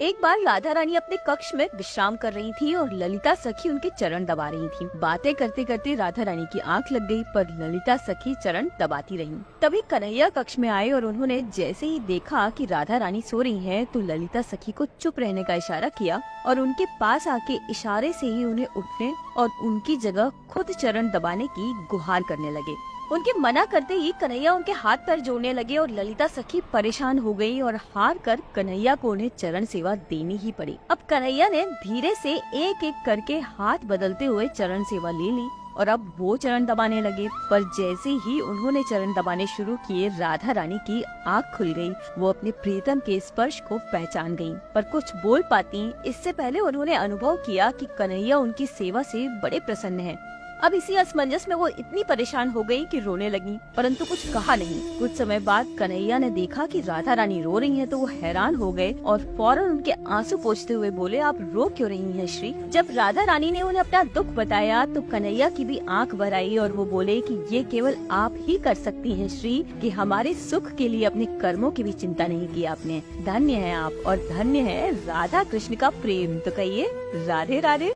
एक बार राधा रानी अपने कक्ष में विश्राम कर रही थी और ललिता सखी उनके चरण दबा रही थी। बातें करते करते राधा रानी की आंख लग गई, पर ललिता सखी चरण दबाती रही। तभी कन्हैया कक्ष में आए और उन्होंने जैसे ही देखा कि राधा रानी सो रही हैं, तो ललिता सखी को चुप रहने का इशारा किया और उनके पास आके इशारे से ही उन्हें उठने और उनकी जगह खुद चरण दबाने की गुहार करने लगे। उनके मना करते ही कन्हैया उनके हाथ पैर जोड़ने लगे और ललिता सखी परेशान हो गई और हार कर कन्हैया को उन्हें चरण सेवा देनी ही पड़ी। अब कन्हैया ने धीरे से एक एक करके हाथ बदलते हुए चरण सेवा ले ली और अब वो चरण दबाने लगे। पर जैसे ही उन्होंने चरण दबाने शुरू किए, राधा रानी की आँख खुल गई। वो अपने प्रियतम के स्पर्श को पहचान गयी, पर कुछ बोल पाती इससे पहले उन्होंने अनुभव किया कि कन्हैया उनकी सेवा से बड़े प्रसन्न हैं। अब इसी असमंजस में वो इतनी परेशान हो गई कि रोने लगी, परंतु कुछ कहा नहीं। कुछ समय बाद कन्हैया ने देखा कि राधा रानी रो रही हैं, तो वो हैरान हो गए और फौरन उनके आंसू पोंछते हुए बोले, आप रो क्यों रही हैं श्री? जब राधा रानी ने उन्हें अपना दुख बताया तो कन्हैया की भी आंख भर आई और वो बोले कि ये केवल आप ही कर सकती हैं श्री, कि हमारे सुख के लिए अपने कर्मों की भी चिंता नहीं की आपने। धन्य है आप और धन्य है राधा कृष्ण का प्रेम। तो कहिए राधे राधे।